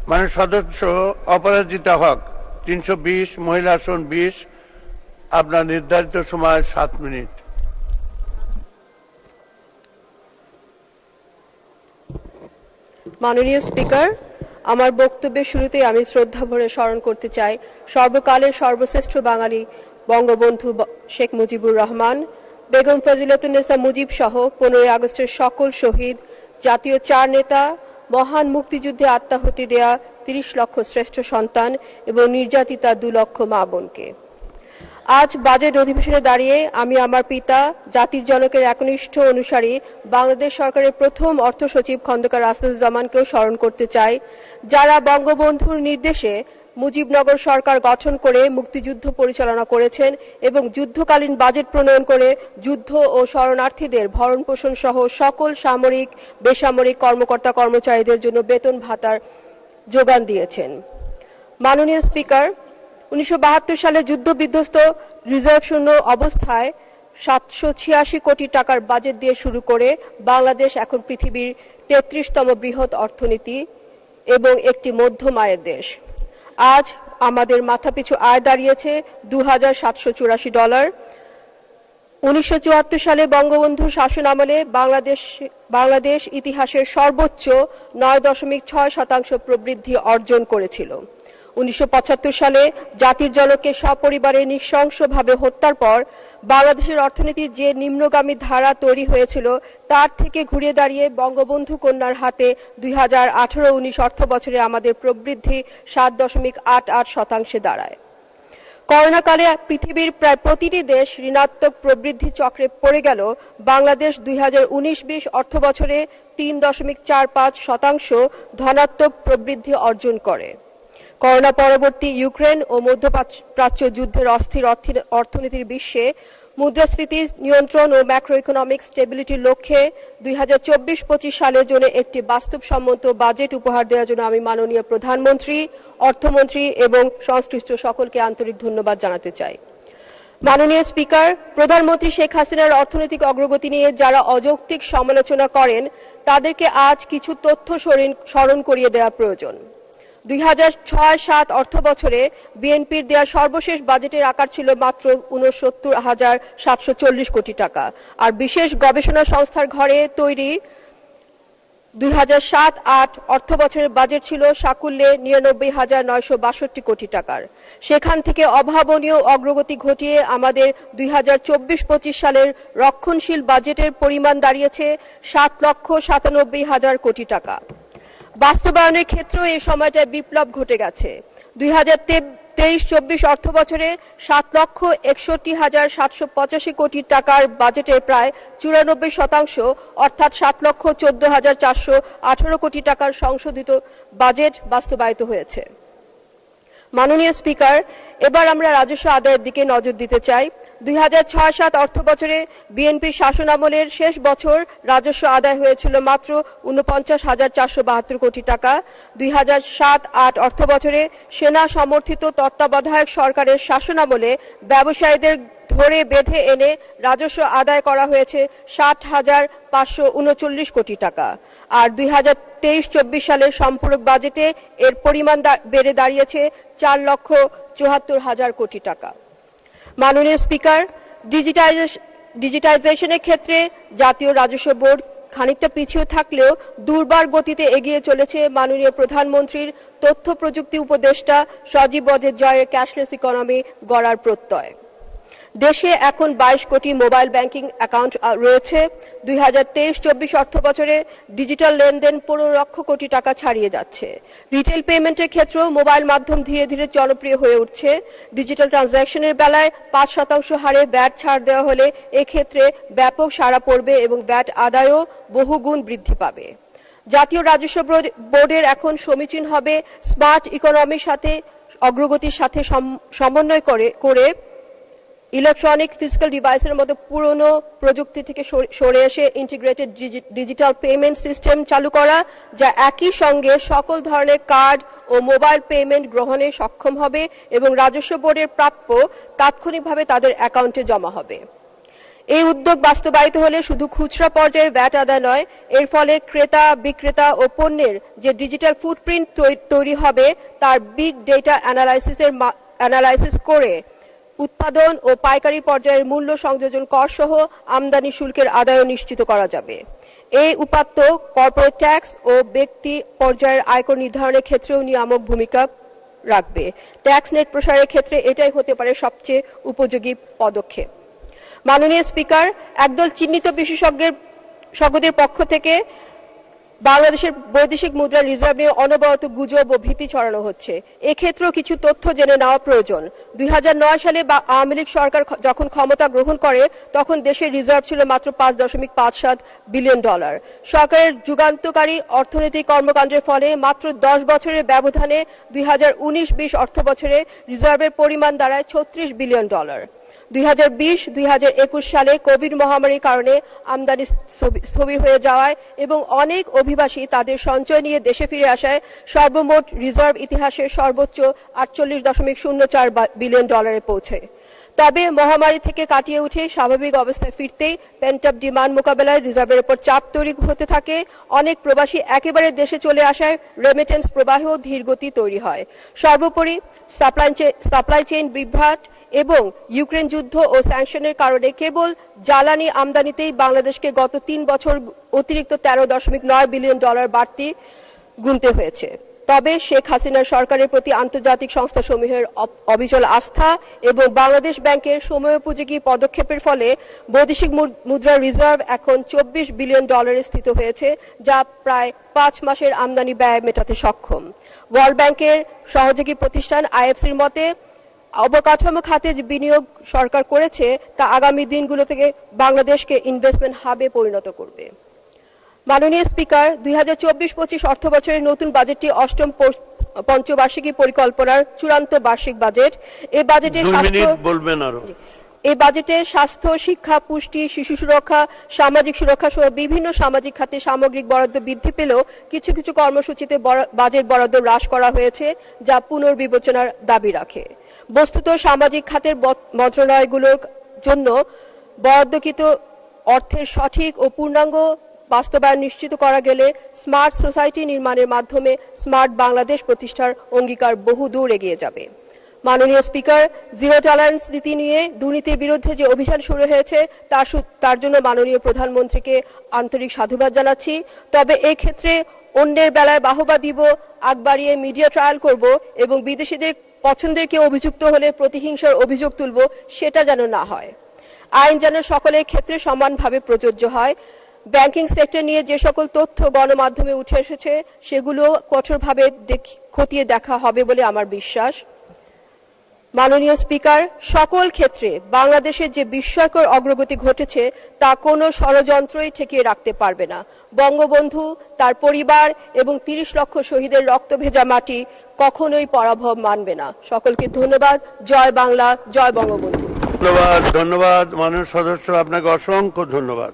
মাননীয় সদস্য অপরাজিতা হক 320, মহিলা আসন 20। আপনার নির্ধারিত সময় 7 মিনিট। মাননীয় স্পিকার, আমার বক্তব্যের শুরুতেই আমি শ্রদ্ধা ভরে স্মরণ করতে চাই সর্বকালের সর্বশ্রেষ্ঠ বাঙালি বঙ্গবন্ধু শেখ মুজিবুর রহমান, বেগম ফজিলাতুন্নেসা মুজিব সহ 15 আগস্টের সকল শহীদ, জাতীয় 4 নেতা, মহান মুক্তিযুদ্ধে আত্মাহুতি দেয়া 30 লক্ষ শ্রেষ্ঠ সন্তান এবং নির্যাতিতা 2 লক্ষ মা বোনকে। আজ বাজেট অধিবেশনে দাঁড়িয়ে আমি আমার পিতা, জাতির জনকের একনিষ্ঠ অনুসারী বাংলাদেশ সরকারের প্রথম অর্থ সচিব খন্দকার রাসেলুজ্জামানকেও স্মরণ করতে চাই, যারা বঙ্গবন্ধুর নির্দেশে মুজিবনগর সরকার গঠন করে মুক্তিযুদ্ধ পরিচালনা করেছেন এবং যুদ্ধকালীন বাজেট প্রণয়ন করে যুদ্ধ ও শরণার্থীদের ভরণ পোষণ সহ সকল সামরিক বেসামরিক কর্মকর্তা কর্মচারীদের জন্য বেতন ভাতার যোগান দিয়েছেন। মাননীয় স্পিকার, 1972 সালে যুদ্ধ বিধ্বস্ত রিজার্ভ শূন্য অবস্থায় 786 কোটি টাকার বাজেট দিয়ে শুরু করে বাংলাদেশ এখন পৃথিবীর 33তম বৃহৎ অর্থনীতি এবং একটি মধ্যম আয়ের দেশ। আজ আমাদের মাথাপিছু আয় দাঁড়িয়েছে $2784। 1974 সালে বঙ্গবন্ধুর শাসন আমলে বাংলাদেশ ইতিহাসের সর্বোচ্চ 9.6% প্রবৃদ্ধি অর্জন করেছিল। 1975 সালে জাতির জনককে সপরিবারে নৃশংসভাবে হত্যার পর বাংলাদেশের অর্থনীতির যে নিম্নগামী ধারা তৈরি হয়েছিল তার থেকে ঘুরে দাঁড়িয়ে বঙ্গবন্ধু কন্যার হাতে 2018-19 অর্থ বছরে আমাদের প্রবৃদ্ধি 7.88% দাঁড়ায়। করোনাকালে পৃথিবীর প্রায় প্রতিটি দেশ ঋণাত্মক প্রবৃদ্ধি চক্রে পড়ে গেল, বাংলাদেশ 2019-20 অর্থ বছরে 3.45% ধনাত্মক প্রবৃদ্ধি অর্জন করে। করোনা পরবর্তী ইউক্রেন ও মধ্যপ্রাচ্য যুদ্ধের অস্থির অর্থনীতির বিশ্বে মুদ্রাস্ফীতি নিয়ন্ত্রণ ও ম্যাক্রো ইকোনমিক স্টেবিলিটির লক্ষ্যে 2024-25 সালের জন্য একটি বাস্তবসম্মত বাজেট উপহার দেওয়ার জন্য আমি মাননীয় প্রধানমন্ত্রী, অর্থমন্ত্রী এবং সংশ্লিষ্ট সকলকে আন্তরিক ধন্যবাদ জানাতে চাই। মাননীয় স্পিকার, প্রধানমন্ত্রী শেখ হাসিনার অর্থনৈতিক অগ্রগতি নিয়ে যারা অযৌক্তিক সমালোচনা করেন তাদেরকে আজ কিছু তথ্য স্মরণ করিয়ে দেওয়া প্রয়োজন। 2006-07 অর্থ বছরে বিএনপির দেয়া সর্বশেষ বাজেটের আকার ছিল মাত্র 69,740 কোটি টাকা, আর বিশেষ গবেষণা সংস্থার ঘরে তৈরি 2007-08 অর্থ বছরের বাজেট ছিল সাকুল্যে 99,962 কোটি টাকার। সেখান থেকে অভাবনীয় অগ্রগতি ঘটিয়ে আমাদের 2024-25 সালের রক্ষণশীল বাজেটের পরিমাণ দাঁড়িয়েছে 7,97,000 কোটি টাকা। বাস্তবায়নের ক্ষেত্রেও এই সময়টায় বিপ্লব ঘটে গেছে। 2023-24 অর্থ বছরে 7,61,785 কোটি টাকার বাজেটের প্রায় 94% অর্থাৎ 7,14,418 কোটি টাকার সংশোধিত বাজেট বাস্তবায়িত হয়েছে। মাননীয় স্পিকার, এবার আমরা রাজস্ব আদায়ের দিকে নজর দিতে চাই। 2006-07 অর্থ বছরে বিএনপির শাসন আমলের শেষ বছর রাজস্ব আদায় হয়েছিল মাত্র 49,472 কোটি টাকা। 2007-08 অর্থ বছরে সেনা সমর্থিত তত্ত্বাবধায়ক সরকারের শাসন আমলে ব্যবসায়ীদের ধরে বেঁধে এনে রাজস্ব আদায় করা হয়েছে 60,539 কোটি টাকা। আর 2023-24 সালের সম্পূরক বাজেটে এর পরিমাণ বেড়ে দাঁড়িয়েছে 4,74,000 কোটি টাকা। মাননীয় স্পিকার, ডিজিটাইজেশনের ক্ষেত্রে জাতীয় রাজস্ব বোর্ড খানিকটা পিছিয়ে থাকলেও দুর্বার গতিতে এগিয়ে চলেছে মাননীয় প্রধানমন্ত্রীর তথ্য প্রযুক্তি উপদেষ্টা সজীব ওয়াজেদ জয়ের ক্যাশলেস ইকোনমি গড়ার প্রত্যয়। দেশে এখন 22 কোটি মোবাইল ব্যাংকিং অ্যাকাউন্ট রয়েছে। 2023-24 অর্থ বছরে ডিজিটাল লেনদেন 15 লক্ষ কোটি টাকা ছাড়িয়ে যাচ্ছে। রিটেল পেমেন্টের ক্ষেত্রেও মোবাইল মাধ্যম ধীরে ধীরে জনপ্রিয় হয়ে উঠছে। ডিজিটাল ট্রানজ্যাকশনের বেলায় 5% হারে ব্যাট ছাড় দেওয়া হলে এক্ষেত্রে ব্যাপক সাড়া পড়বে এবং ব্যাট আদায়ও বহুগুণ বৃদ্ধি পাবে। জাতীয় রাজস্ব বোর্ডের এখন সমীচীন হবে স্মার্ট ইকোনমির সাথে অগ্রগতির সাথে সমন্বয় করে ইলেকট্রনিক ফিজিক্যাল ডিভাইসের মতো পুরনো প্রযুক্তি থেকে সরে এসে ইন্টিগ্রেটেড ডিজিটাল পেমেন্ট সিস্টেম চালু করা, যা একই সঙ্গে সকল ধরনের কার্ড ও মোবাইল পেমেন্ট গ্রহণে সক্ষম হবে এবং রাজস্ব বোর্ডের প্রাপ্য তাৎক্ষণিকভাবে তাদের অ্যাকাউন্টে জমা হবে। এই উদ্যোগ বাস্তবায়িত হলে শুধু খুচরা পর্যায়ের ভ্যাট আদায় নয়, এর ফলে ক্রেতা বিক্রেতা ও পণ্যের যে ডিজিটাল ফুটপ্রিন্ট তৈরি হবে তার বিগ ডেটা অ্যানালাইসিস করে উৎপাদন ও পাইকারি পর্যায়ের মূল্য সংযোজন কর সহ আমদানি শুল্কের আদায় নিশ্চিত করা যাবে। এই উপাত্ত কর্পোরেট ট্যাক্স ও ব্যক্তি পর্যায়ের আয়কর নির্ধারণের ক্ষেত্রেও নিয়ামক ভূমিকা রাখবে। ট্যাক্স নেট প্রসারের ক্ষেত্রে এটাই হতে পারে সবচেয়ে উপযোগী পদক্ষেপ। মাননীয় স্পিকার, একদল চিহ্নিত বিশেষজ্ঞদের পক্ষ থেকে বাংলাদেশের বৈদেশিক মুদ্রা রিজার্ভ নিয়ে অনবরত গুজব ও ভীতি ছড়ানো হচ্ছে। এক্ষেত্রেও কিছু তথ্য জেনে নেওয়া প্রয়োজন। 2009 সালে আওয়ামী লীগ সরকার যখন ক্ষমতা গ্রহণ করে তখন দেশের রিজার্ভ ছিল মাত্র $5.57 বিলিয়ন। সরকারের যুগান্তকারী অর্থনৈতিক কর্মকাণ্ডের ফলে মাত্র 10 বছরের ব্যবধানে 2019-20 অর্থ বছরে রিজার্ভের পরিমাণ দাঁড়ায় $36 বিলিয়ন। 2020-2021 সালে কোভিড মহামারীর কারণে আমদানি স্থবির হয়ে যাওয়ায় এবং অনেক অভিবাসী তাদের সঞ্চয় নিয়ে দেশে ফিরে আসায় সর্বমোট রিজার্ভ ইতিহাসের সর্বোচ্চ $48.04 বিলিয়ন পৌঁছে। তবে মহামারী থেকে কাটিয়ে উঠে স্বাভাবিক অবস্থায় ফিরতেই পেন্টআপ ডিমান্ড মোকাবেলায় রিজার্ভের উপর চাপ তৈরি হতে থাকে। অনেক প্রবাসী একেবারে দেশে চলে আসায় রেমিটেন্স প্রবাহেও ধীরগতি তৈরি হয়। সর্বোপরি সাপ্লাই চেইন বিভ্রাট এবং ইউক্রেন যুদ্ধ ও স্যাংশনের কারণে কেবল জ্বালানি আমদানিতেই বাংলাদেশকে গত 3 বছর অতিরিক্ত $13.9 বিলিয়ন বাড়তি গুনতে হয়েছে। তবে শেখ হাসিনার সরকারের প্রতি আন্তর্জাতিক সংস্থাসমূহের অবিচল আস্থা এবং বাংলাদেশ ব্যাংকের সময়োপযোগী পদক্ষেপের ফলে বৈদেশিক মুদ্রা রিজার্ভ এখন $24 বিলিয়ন স্থিত হয়েছে, যা প্রায় 5 মাসের আমদানি ব্যয় মেটাতে সক্ষম। ওয়ার্ল্ড ব্যাংকের সহযোগী প্রতিষ্ঠান আইএফসির মতে অবকাঠামো খাতে যে বিনিয়োগ সরকার করেছে তা আগামী দিনগুলো থেকে বাংলাদেশকে ইনভেস্টমেন্ট হাবে পরিণত করবে। মাননীয় স্পিকার, 2024-25 অর্থ বছরের নতুন বাজেটটি অষ্টম পঞ্চবার্ষিকী পরিকল্পনার চূড়ান্ত বার্ষিক বাজেট। এই বাজেটে স্বাস্থ্য, শিক্ষা, পুষ্টি, শিশু সুরক্ষা, সামাজিক সুরক্ষা সহ বিভিন্ন সামাজিক খাতে সামগ্রিক বরাদ্দ বৃদ্ধি পেলেও কিছু কিছু কর্মসূচিতে বাজেট বরাদ্দ হ্রাস করা হয়েছে, যা পুনর্বিবেচনার দাবি রাখে। বস্তুত সামাজিক খাতের মন্ত্রণালয়গুলোর জন্য বরাদ্দকৃত অর্থের সঠিক ও পূর্ণাঙ্গ বাস্তবায়ন নিশ্চিত করা গেলে স্মার্ট সোসাইটি নির্মাণের মাধ্যমে স্মার্ট বাংলাদেশ প্রতিষ্ঠার অঙ্গীকার বহুদূর এগিয়ে যাবে। মাননীয় স্পিকার, জিরো টলারেন্স নীতি নিয়ে দুর্নীতির বিরুদ্ধে যে অভিযান শুরু হয়েছে তার জন্য মাননীয় প্রধানমন্ত্রীকে আন্তরিক সাধুবাদ জানাচ্ছি। তবে এই ক্ষেত্রে অন্যের বেলায় বাহবা দিব, আগ বাড়িয়ে মিডিয়া ট্রায়াল করব এবং বিদেশিদের পছন্দের কেউ অভিযুক্ত হলে প্রতিহিংসার অভিযোগ তুলব, সেটা যেন না হয়। আইন যেন সকলের ক্ষেত্রে সমানভাবে প্রযোজ্য হয়। ব্যাংকিং সেক্টর নিয়ে যে সকল তথ্য গণমাধ্যমে উঠে এসেছে সেগুলো কঠোরভাবে খতিয়ে দেখা হবে বলে আমার বিশ্বাস। মাননীয় স্পিকার, সকল ক্ষেত্রে বাংলাদেশের যে বিস্ময়কর অগ্রগতি ঘটেছে তা কোনো ষড়যন্ত্রই ঠেকিয়ে রাখতে পারবে না। বঙ্গবন্ধু, তার পরিবার এবং 30 লক্ষ শহীদের রক্ত ভেজা মাটি কখনোই পরাভব মানবে না। সকলকে ধন্যবাদ। জয় বাংলা, জয় বঙ্গবন্ধু। ধন্যবাদ মাননীয় সদস্য, আপনাকে অসংখ্য ধন্যবাদ।